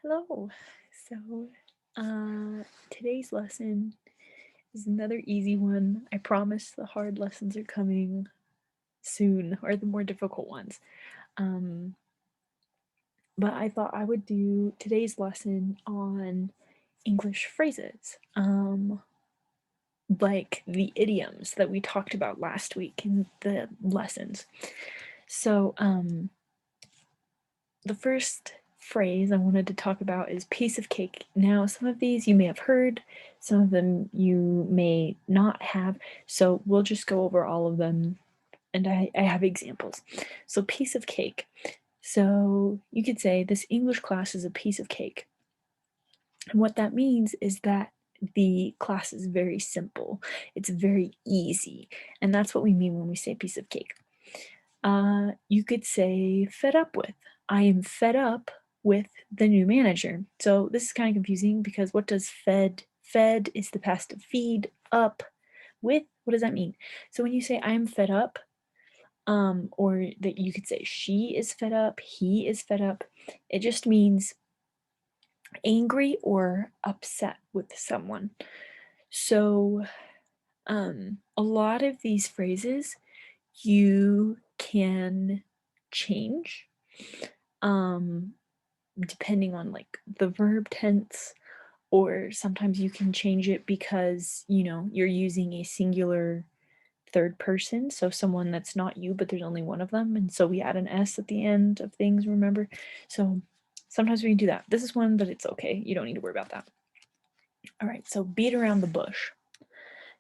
Hello. So, today's lesson is another easy one. I promise the hard lessons are coming soon, or the more difficult ones. Um, but I thought I would do today's lesson on English phrases, like the idioms that we talked about last week in the lessons. So, the first phrase I wanted to talk about is piece of cake. Now, some of these you may have heard, some of them you may not have, so we'll just go over all of them, and I have examples. So, piece of cake. So, you could say, this English class is a piece of cake. And what that means is that the class is very simple, it's very easy, and that's what we mean when we say piece of cake. You could say fed up with. I am fed up with the new manager. So this is kind of confusing because what does fed is the past of feed, up, with, what does that mean? So when you say I am fed up, or that you could say she is fed up, he is fed up, it just means angry or upset with someone. So a lot of these phrases you can change um depending on like the verb tense, or sometimes you can change it because you're using a singular third person, so someone that's not you but there's only one of them, and so we add an s at the end of things, remember? So sometimes we can do that. This is one, but it's okay, you don't need to worry about that. All right, so beat around the bush.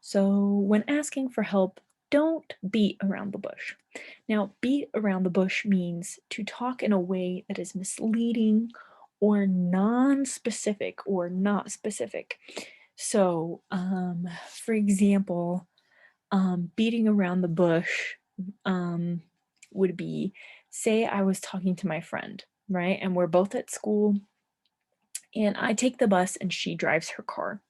So when asking for help, don't beat around the bush. Now, beat around the bush means to talk in a way that is misleading or non-specific or not specific. So, for example, beating around the bush would be, say I was talking to my friend, right? And we're both at school, and I take the bus and she drives her car.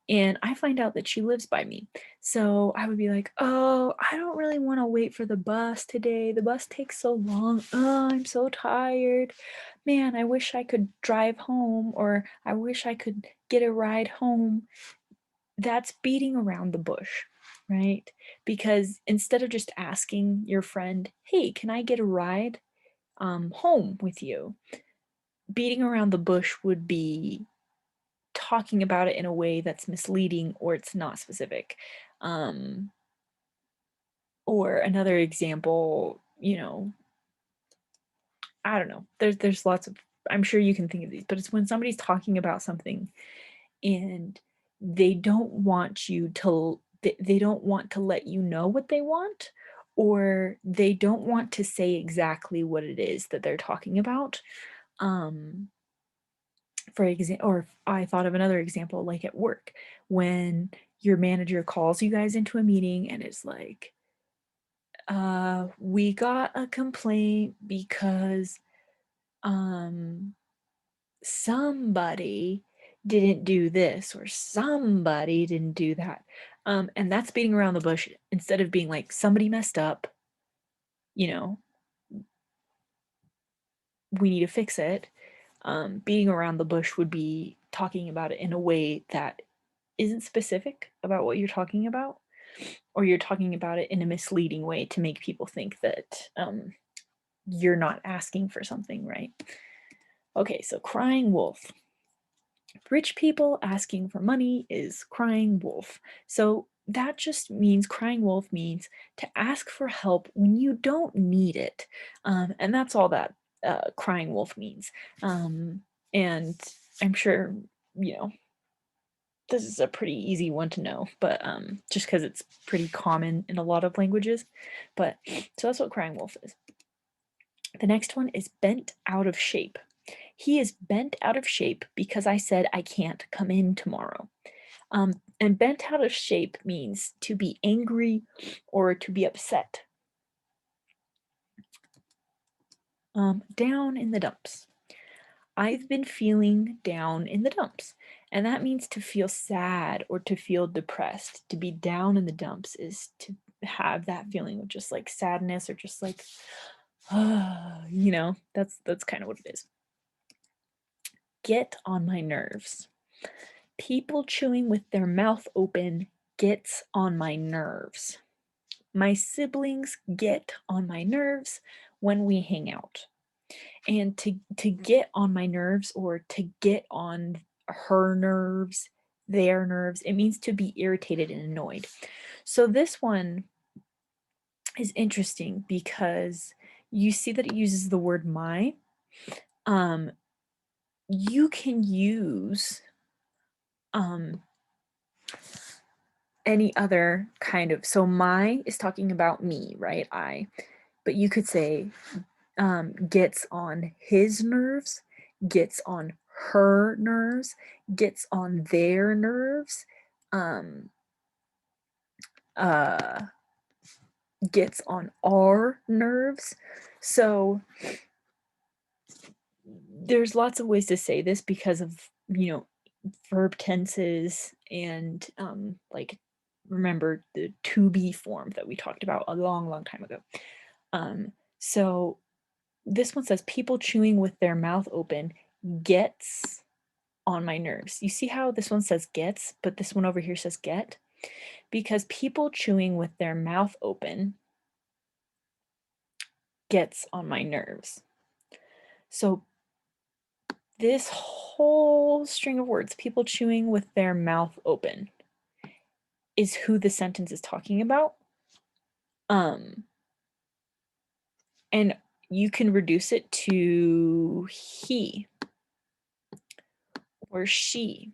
And I find out that she lives by me. So I would be like, "Oh, I don't really want to wait for the bus today. The bus takes so long. Oh, I'm so tired. Man, I wish I could drive home, or I wish I could get a ride home." That's beating around the bush, right? Because instead of just asking your friend, "Hey, can I get a ride home with you?" Beating around the bush would be talking about it in a way that's misleading or it's not specific. Um, or another example, I don't know. There's lots of, I'm sure you can think of these, but it's when somebody's talking about something and they don't want you to they don't want to let you know what they want, or they don't want to say exactly what it is that they're talking about. Um for example, or I thought of another example, like at work, when your manager calls you guys into a meeting and it's like, we got a complaint because um somebody didn't do this or somebody didn't do that. And that's beating around the bush instead of being like somebody messed up, you know, we need to fix it. Beating around the bush would be talking about it in a way that isn't specific about what you're talking about, or you're talking about it in a misleading way to make people think that you're not asking for something, right? Okay, so crying wolf. Rich people asking for money is crying wolf. So that just means, crying wolf means to ask for help when you don't need it. And that's all that crying wolf means. And I'm sure, you know, this is a pretty easy one to know, but just because it's pretty common in a lot of languages. But so that's what crying wolf is. The next one is bent out of shape. He is bent out of shape because I said I can't come in tomorrow. And bent out of shape means to be angry or to be upset. Down in the dumps. I've been feeling down in the dumps. And that means to feel sad or to feel depressed. To be down in the dumps is to have that feeling of just like sadness, or just like, that's kind of what it is. get on my nerves. People chewing with their mouth open gets on my nerves. My siblings get on my nerves when we hang out. And to get on my nerves or to get on her nerves, their nerves, it means to be irritated and annoyed. So this one is interesting because you see that it uses the word my. You can use any other kind of, so my is talking about me, right? I, but you could say gets on his nerves, gets on her nerves, gets on their nerves, uh, gets on our nerves. So there's lots of ways to say this because of, verb tenses and like remember the to be form that we talked about a long, long time ago. So this one says people chewing with their mouth open gets on my nerves. You see how this one says gets, but this one over here says get? Because people chewing with their mouth open gets on my nerves. So this whole string of words, people chewing with their mouth open, is who the sentence is talking about. And you can reduce it to he or she.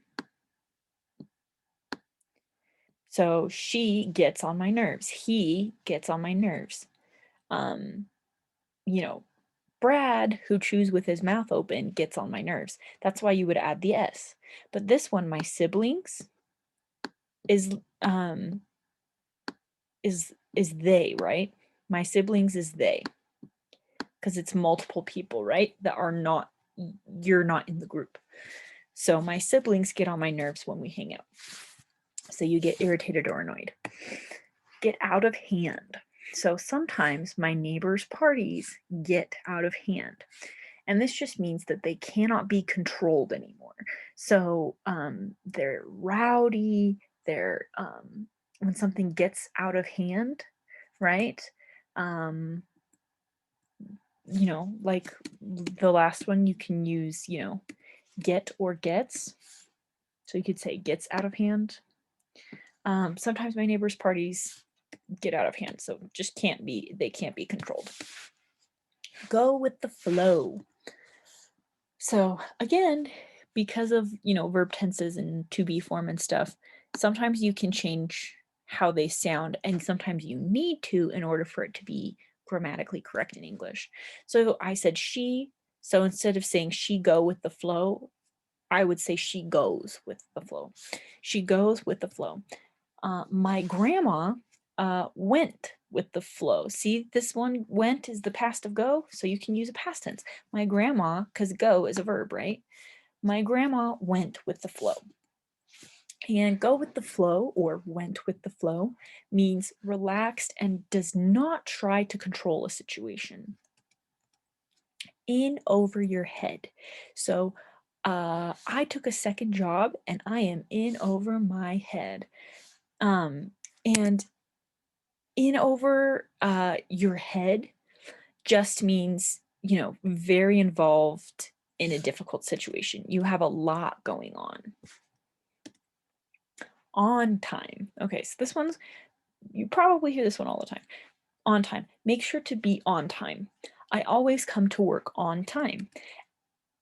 So she gets on my nerves. He gets on my nerves. Brad, who chews with his mouth open, gets on my nerves. That's why you would add the S. But this one, my siblings, is they, right? My siblings is they. Because it's multiple people, right? That are not, you're not in the group. So my siblings get on my nerves when we hang out. So you get irritated or annoyed. Get out of hand. So sometimes my neighbors' parties get out of hand. And this just means that they cannot be controlled anymore. So they're rowdy, they're when something gets out of hand, right? Like the last one, you can use, get or gets. So you could say gets out of hand. Sometimes my neighbors' parties get out of hand, so they can't be controlled. Go with the flow. So again, because of, verb tenses and to be form and stuff, sometimes you can change how they sound, and sometimes you need to in order for it to be grammatically correct in English. So I said she, so instead of saying she go with the flow, I would say she goes with the flow. She goes with the flow. My grandma went with the flow. See, this one went is the past of go, so you can use a past tense. My grandma, because go is a verb, right? My grandma went with the flow. And go with the flow or went with the flow means relaxed and does not try to control a situation. In over your head. So I took a second job and I am in over my head. And in over your head just means, very involved in a difficult situation. You have a lot going on. On time. Okay, so this one's, you probably hear this one all the time. On time. Make sure to be on time. I always come to work on time.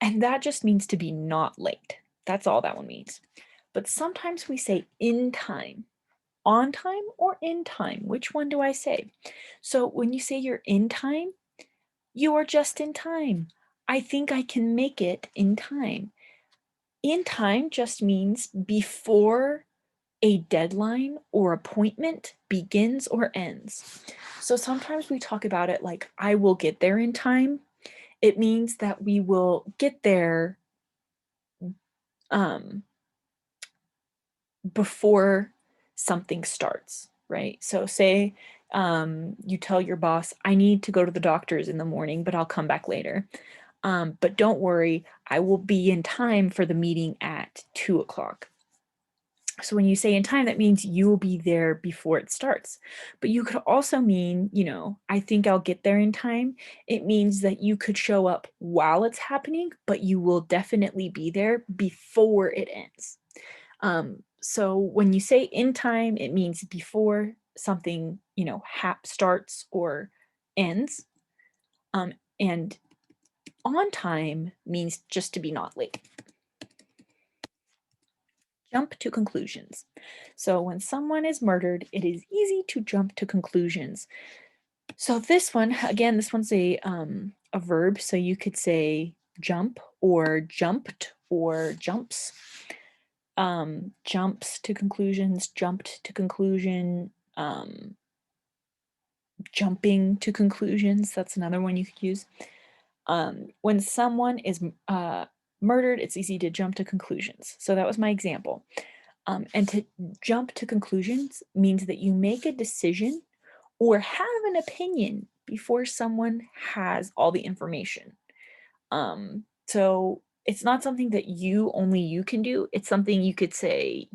And that just means to be not late. That's all that one means. But sometimes we say in time. On time or in time? Which one do I say? So when you say you're in time, you are just in time. I think I can make it in time. In time just means before a deadline or appointment begins or ends. So sometimes we talk about it like, I will get there in time. It means that we will get there before something starts, right? So say you tell your boss, I need to go to the doctor's in the morning, but I'll come back later. But don't worry, I will be in time for the meeting at 2 o'clock. So when you say in time, that means you will be there before it starts. But you could also mean, I think I'll get there in time. It means that you could show up while it's happening, but you will definitely be there before it ends. So when you say in time, it means before something, starts or ends. And on time means just to be not late. Jump to conclusions. So when someone is murdered, it is easy to jump to conclusions. So this one, again, this one's a verb. So you could say jump or jumped or jumps. Jumps to conclusions, jumped to conclusion, jumping to conclusions. That's another one you could use. When someone is murdered, it's easy to jump to conclusions. So that was my example. And to jump to conclusions means that you make a decision or have an opinion before someone has all the information. So it's not something that only you can do. It's something you could say,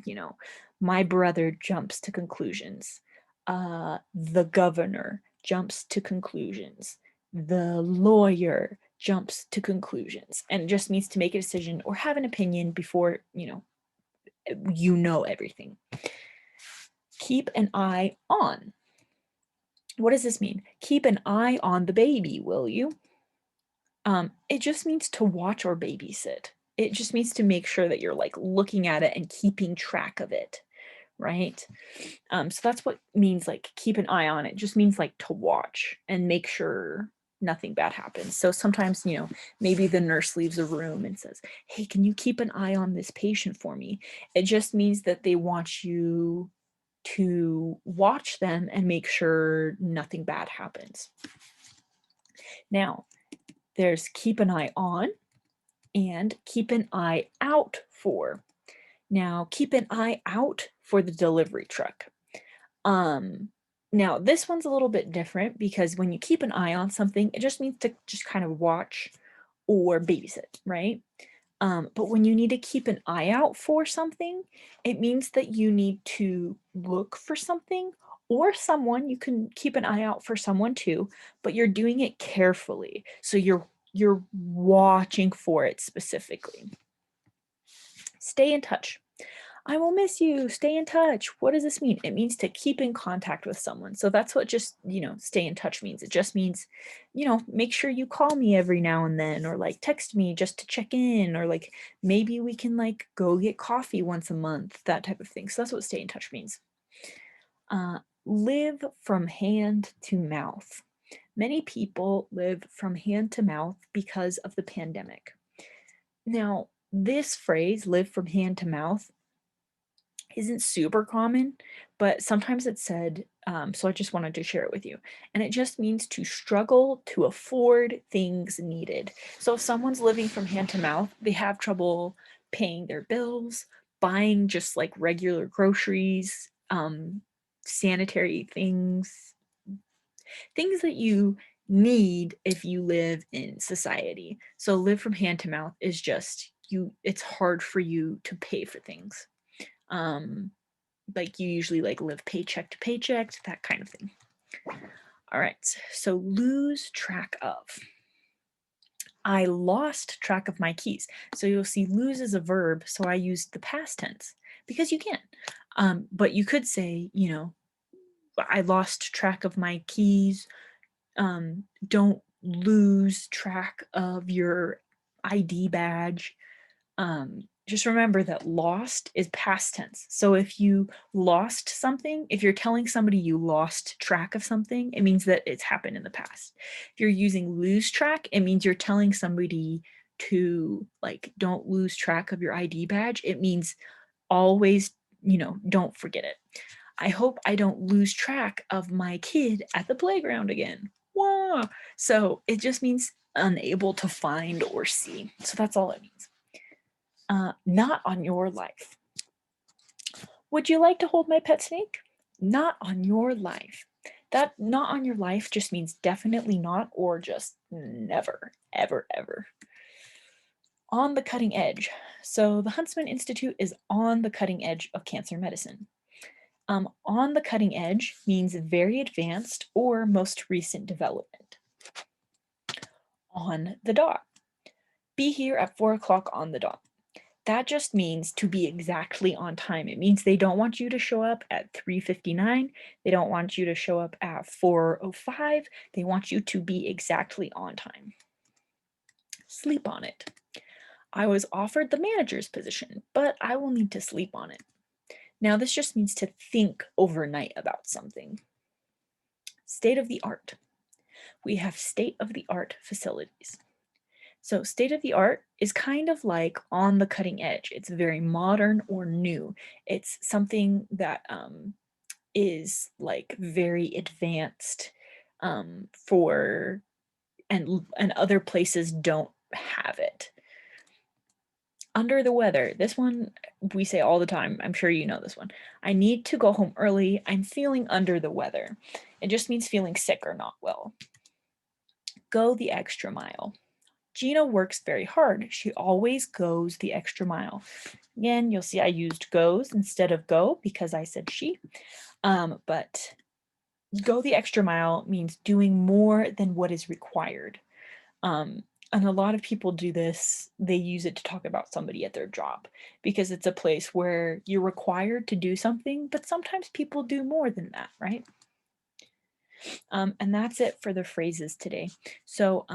my brother jumps to conclusions. The governor jumps to conclusions. The lawyer jumps to conclusions. And it just means to make a decision or have an opinion before, you know everything. Keep an eye on. What does this mean? Keep an eye on the baby, will you? It just means to watch or babysit. It just means to make sure that you're like looking at it and keeping track of it, right? So that's what means like keep an eye on it. Just means like to watch and make sure nothing bad happens. So sometimes, maybe the nurse leaves a room and says, "Hey, can you keep an eye on this patient for me?" It just means that they want you to watch them and make sure nothing bad happens. Now, there's keep an eye on and keep an eye out for. Now, keep an eye out for the delivery truck. Now this one's a little bit different because when you keep an eye on something, it just means to just kind of watch or babysit, right? But when you need to keep an eye out for something, it means that you need to look for something or someone. You can keep an eye out for someone too, but you're doing it carefully. So you're watching for it specifically. Stay in touch. I will miss you. Stay in touch. What does this mean? It means to keep in contact with someone. So that's what just, stay in touch means. It just means, make sure you call me every now and then or like text me just to check in or like maybe we can like go get coffee once a month, that type of thing. So that's what stay in touch means. Live from hand to mouth. Many people live from hand to mouth because of the pandemic. Now, this phrase, live from hand to mouth, isn't super common, but sometimes it's said, so I just wanted to share it with you. And it just means to struggle to afford things needed. So if someone's living from hand to mouth, they have trouble paying their bills, buying just like regular groceries, sanitary things, things that you need if you live in society. So live from hand to mouth is just it's hard for you to pay for things. Like you usually like live paycheck to paycheck, that kind of thing. All right, so lose track of. I lost track of my keys. So you'll see lose is a verb, so I used the past tense because you can. But you could say, I lost track of my keys. Don't lose track of your ID badge. Just remember that lost is past tense. So if you lost something, if you're telling somebody you lost track of something, it means that it's happened in the past. If you're using lose track, it means you're telling somebody to like, don't lose track of your ID badge. It means always, don't forget it. I hope I don't lose track of my kid at the playground again. Whoa. So it just means unable to find or see. So that's all it means. Not on your life. Would you like to hold my pet snake? Not on your life. That not on your life just means definitely not or just never, ever, ever. On the cutting edge. So the Huntsman Institute is on the cutting edge of cancer medicine. On the cutting edge means very advanced or most recent development. On the dot. Be here at 4 o'clock on the dot. That just means to be exactly on time. It means they don't want you to show up at 3:59. They don't want you to show up at 4:05. They want you to be exactly on time. Sleep on it. I was offered the manager's position, but I will need to sleep on it. Now, this just means to think overnight about something. State of the art. We have state of the art facilities. So, state of the art is kind of like on the cutting edge. It's very modern or new. It's something that is like very advanced for and other places don't have it. Under the weather. This one we say all the time. I'm sure you know this one. I need to go home early. I'm feeling under the weather. It just means feeling sick or not well. Go the extra mile. Gina works very hard. She always goes the extra mile. Again, you'll see I used goes instead of go because I said she. But go the extra mile means doing more than what is required. And a lot of people do this, they use it to talk about somebody at their job because it's a place where you're required to do something, but sometimes people do more than that, right? And that's it for the phrases today. So